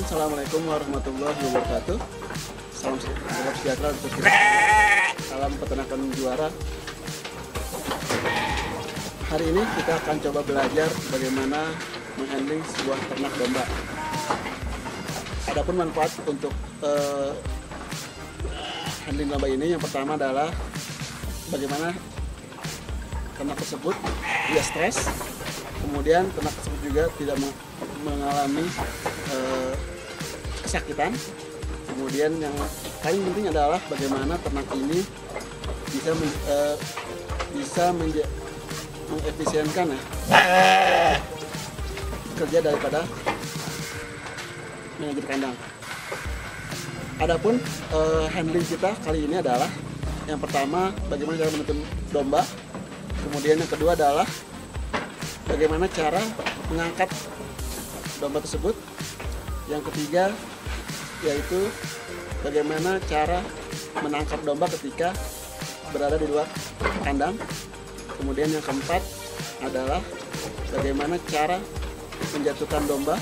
Assalamualaikum warahmatullahi wabarakatuh. Salam sejahtera untuk kita. Salam peternakan juara. Hari ini kita akan coba belajar bagaimana menghandling sebuah ternak domba. Adapun manfaat untuk handling domba ini, yang pertama adalah bagaimana ternak tersebut tidak stres, kemudian ternak tersebut juga tidak mengalami kesakitan. Kemudian yang paling penting adalah bagaimana ternak ini bisa mengefisienkan kerja daripada manajer kandang. Adapun handling kita kali ini adalah yang pertama bagaimana cara menuntun domba, kemudian yang kedua adalah bagaimana cara mengangkat domba tersebut, yang ketiga yaitu bagaimana cara menangkap domba ketika berada di luar kandang, kemudian yang keempat adalah bagaimana cara menjatuhkan domba,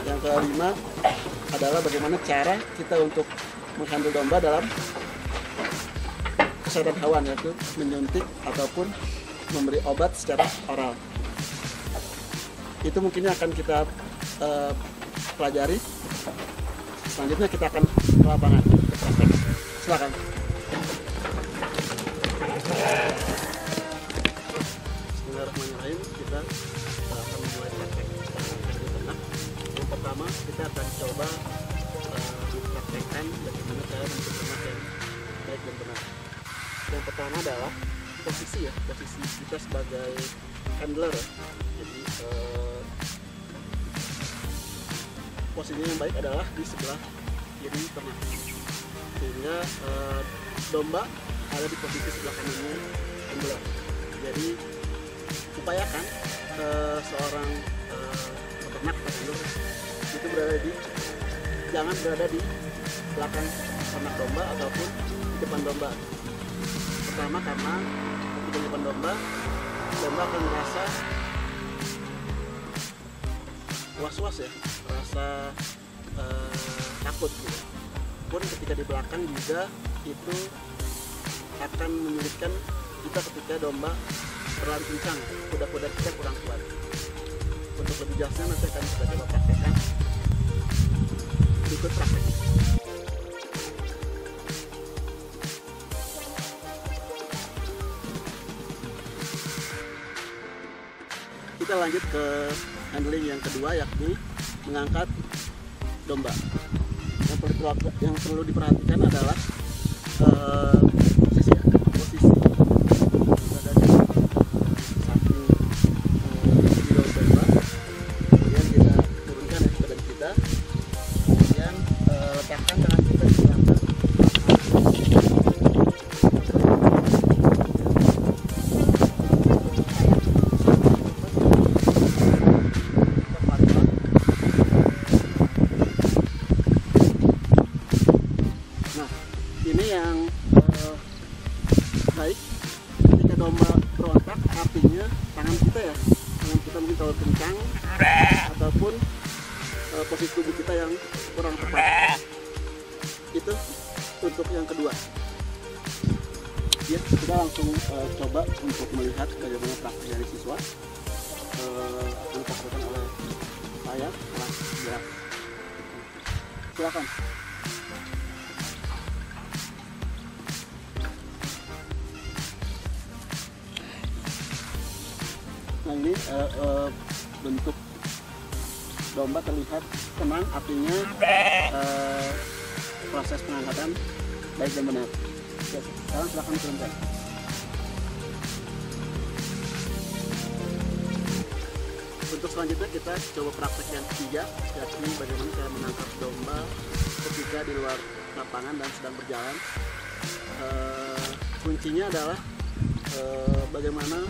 yang kelima adalah bagaimana cara kita untuk menghandle domba dalam kesehatan hewan, yaitu menyuntik ataupun memberi obat secara oral. Itu mungkin akan kita pelajari. Selanjutnya kita akan ke lapangan. Silakan. Bismillahirrahmanirrahim. Kita akan memulai praktek handling ternak. Yang pertama kita akan coba mempraktekkan bagaimana cara menentukan ternak yang baik dan benar. Yang pertama adalah posisi kita sebagai handler. Jadi posisinya yang baik adalah di sebelah kiri ternak, sehingga domba ada di posisi sebelah kanannya handler. Jadi upayakan seorang peternak atau handler itu jangan berada di belakang ternak domba ataupun di depan domba. Pertama, karena di depan domba akan merasa was-was ya, merasa takut gitu. Pun ketika di belakang juga itu akan menyulitkan kita ketika domba terlalu kencang, kuda-kuda kita kurang kuat. Untuk lebih jelasnya nanti akan kita coba praktekkan. Ikut praktek. Kita lanjut ke handling yang kedua, yakni mengangkat domba. Yang perlu diperhatikan adalah posisi berada di samping kiri domba. Kemudian kita turunkan badan kita, kemudian letakkan tangan kita di belakang. Ini yang baik ketika domba berontak, artinya tangan kita mungkin terlalu kencang ataupun posisi tubuh kita yang kurang tepat. Itu untuk yang kedua. Ya, kita langsung coba untuk melihat bagaimana praktik dari siswa. Akan dilakukan oleh saya setelah jelas. Silakan. Nah, ini bentuk domba terlihat tenang, artinya proses pengangkatan baik dan benar. Sekarang silakan turunkan. Untuk selanjutnya kita coba praktek yang ketiga, yakni bagaimana cara menangkap domba ketika di luar lapangan dan sedang berjalan. Kuncinya adalah bagaimana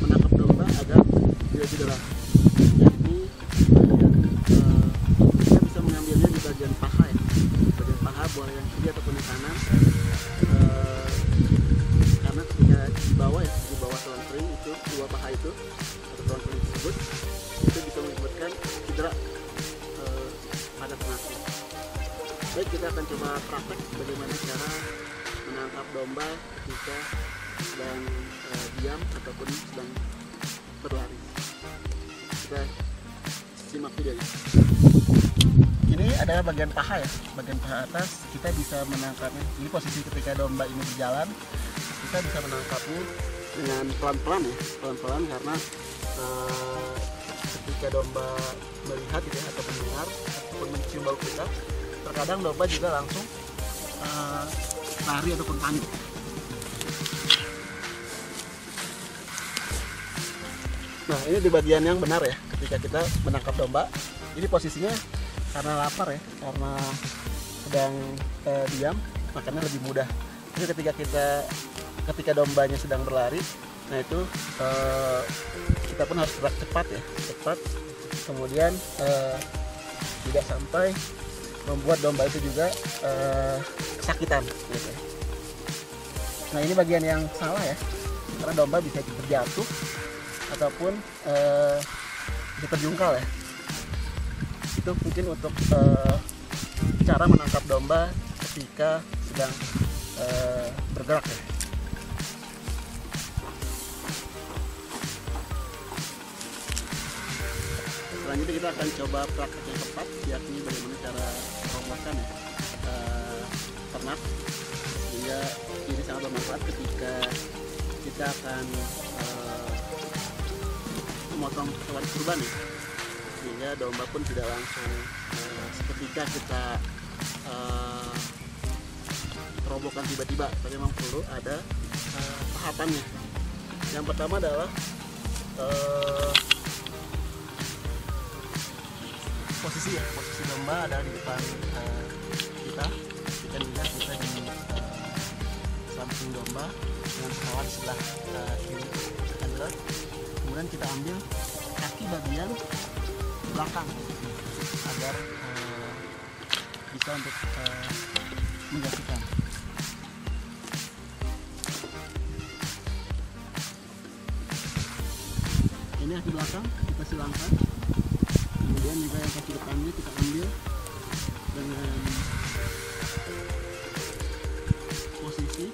menangkap domba agar tidak cedera, yakni kita bisa mengambilnya di bagian paha ya, bagian paha boleh yang kiri ataupun yang kanan, karena ketika di bawah tulang kering itu, di bawah paha itu atau tulang kering tersebut itu bisa menyebabkan cedera Baik, kita akan coba praktek bagaimana cara menangkap domba ketika sedang diam ataupun sedang berlari. Kita simak videonya. Ini adalah bagian paha ya, bagian paha atas. Kita bisa menangkapnya. Ini posisi ketika domba ini berjalan, kita bisa menangkapnya dengan pelan-pelan ya, pelan-pelan karena ketika domba melihat gitu ya, atau mendengar ataupun mencium bau kita, terkadang domba juga langsung lari ataupun panik. Nah, ini di bagian yang benar ya, ketika kita menangkap domba. Ini posisinya karena lapar ya, karena sedang diam, makanya lebih mudah. Jadi ketika dombanya sedang berlari, nah itu kita pun harus gerak cepat ya, cepat. Kemudian tidak sampai membuat domba itu juga kesakitan gitu. Nah, ini bagian yang salah ya, karena domba bisa terjatuh ataupun diterjungkal ya. Itu mungkin untuk cara menangkap domba ketika sedang bergerak ya. Selanjutnya kita akan coba praktek yang tepat, yakni bagaimana cara merobohkan ya, ternak, sehingga ini sangat bermanfaat ketika kita akan memotong hewan kurban ya, sehingga domba pun tidak langsung seketika kita robohkan tiba-tiba, tapi memang perlu ada tahapannya. Yang pertama adalah posisi domba ada di depan kita lihat kita di samping domba dengan kepala di sebelah kiri handler. Kemudian kita ambil kaki bagian belakang agar bisa untuk menjatuhkan. Ini kaki belakang kita silangkan, kemudian juga yang kaki depannya kita ambil dengan posisi,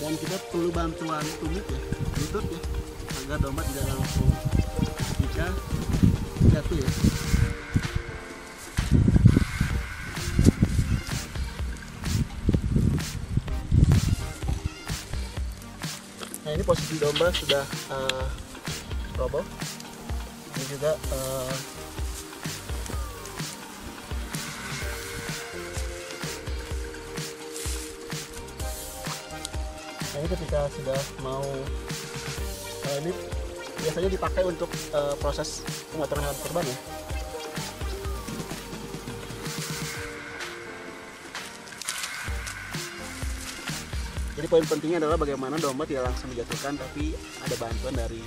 dan kita perlu bantuan tumit ya, lutut ya, agar domba tidak langsung ketika jatuh ya. Nah, ini posisi domba sudah roboh. Ini juga nah, ini ketika sudah mau ini biasanya dipakai untuk proses pemotongan hewan kurban ya. Jadi poin pentingnya adalah bagaimana domba tidak langsung dijatuhkan, tapi ada bantuan dari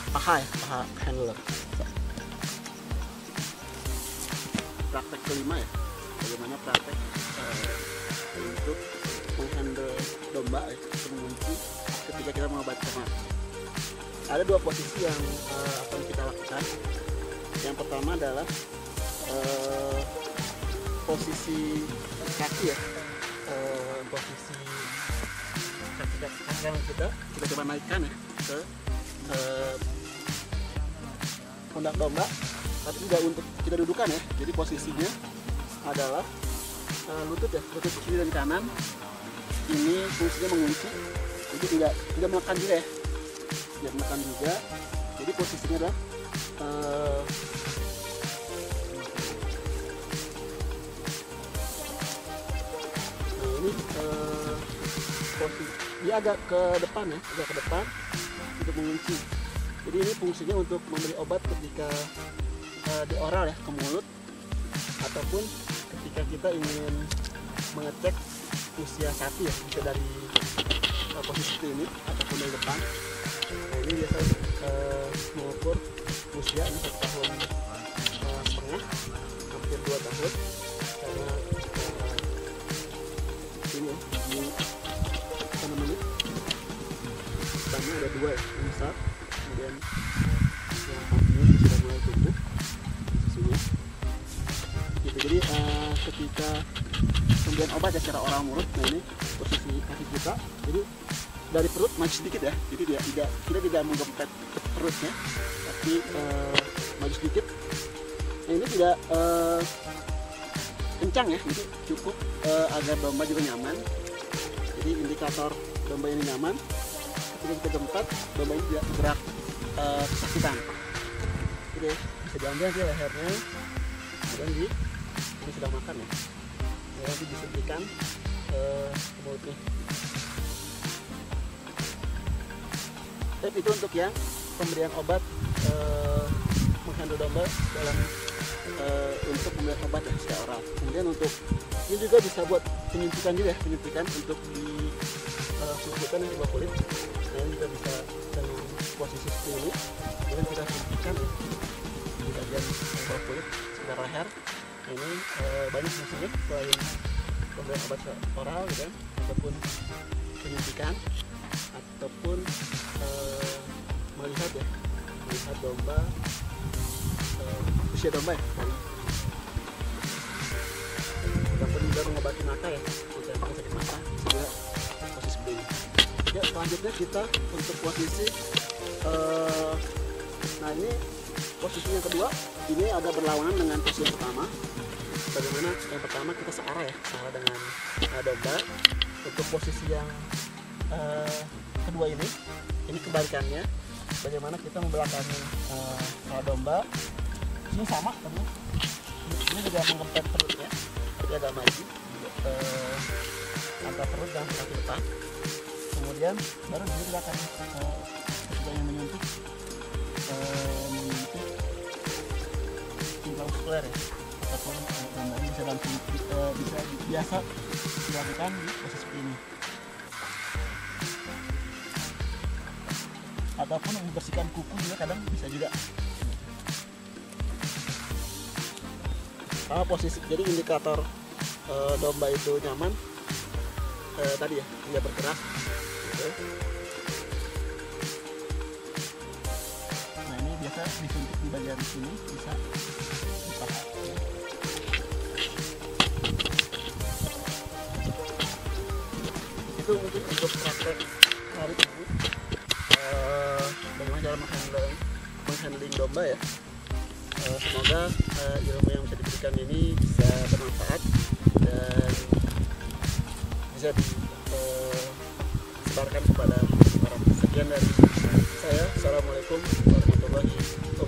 paha ya, paha handler. Praktek kelima ya, bagaimana praktek untuk menghandle domba ya, mengunci ketika kita mengobat ternak. Ada dua posisi yang akan kita lakukan. Yang pertama adalah posisi kaki ya, posisi kaki kita coba naikkan ya ke pundak domba, tapi tidak untuk kita dudukan ya. Jadi posisinya adalah lutut ya, lutut kiri dan kanan. Ini fungsinya mengunci, jadi tidak menekan juga ya, tidak menekan juga. Jadi posisinya adalah ini posisi dia agak ke depan ya, agak ke depan untuk mengunci. Jadi ini fungsinya untuk memberi obat ketika di oral ya, ke mulut, ataupun ketika kita ingin mengecek usia sapi ya, bisa dari posisi ini ataupun dari depan. Nah, ini biasanya mengukur usia ini 1,5 tahun, hampir 2 tahun, karena ini gigi apa namanya, pertama ada 2 yang besar, kemudian yang kakinya sudah mulai mulai tumbuh susunya gitu. Jadi ketika pemberian obat ya secara oral mulut, nah ini posisi kaki kita, jadi dari perut maju sedikit ya, jadi kita tidak menggempet perutnya, tapi maju sedikit. Nah ini tidak kencang ya, jadi cukup agar domba juga nyaman. Jadi indikator domba ini nyaman, ketika kita gempet, domba ini tidak bergerak kesakitan. Jadi bisa diambil nanti lehernya, kemudian ini sedang makan ya, nanti disuntikan ke mulutnya. Tapi itu untuk yang pemberian obat menghandle domba dalam untuk pemberian obat ya secara oral. Kemudian untuk ini juga bisa buat penyuntikan juga ya, penyuntikan untuk di suntikan di bawah kulit. Nah ini juga bisa dengan posisi seperti ini, kemudian kita suntikan ya, di bagian bawah kulit sekitar leher. Nah, ini banyak fungsinya selain pemberian obat oral gitu kan, ataupun penyuntikan, ataupun melihat domba, usia domba ya, ataupun juga mengobati mata ya, untuk sakit mata juga posisi seperti ini. Ya, selanjutnya kita untuk posisi nah ini posisi yang kedua, ini agak berlawanan dengan posisi yang pertama. Bagaimana yang pertama kita searah ya, searah dengan domba. Untuk posisi yang kedua ini kebalikannya, bagaimana kita membelakangi kepala domba. Ini sama tapi ini juga menggempet perutnya, tapi agak maju antara perut dan kaki depan. Kemudian baru kita akan ketika yang menyuntik muskuler ya, ataupun domba ini bisa langsung bisa biasa dilakukan di posisi seperti ini, ataupun membersihkan kuku juga kadang bisa juga. Posisi jadi indikator domba itu nyaman tadi ya, dia bergerak gitu. Nah ini biasa disuntik di bagian sini, bisa di paha ya. Itu mungkin untuk praktek hari ini bagaimana cara menghandling domba ya. Semoga ilmu yang bisa diberikan ini bisa bermanfaat dan bisa disebarkan kepada orang. Sekian dari saya. Assalamualaikum warahmatullahi wabarakatuh.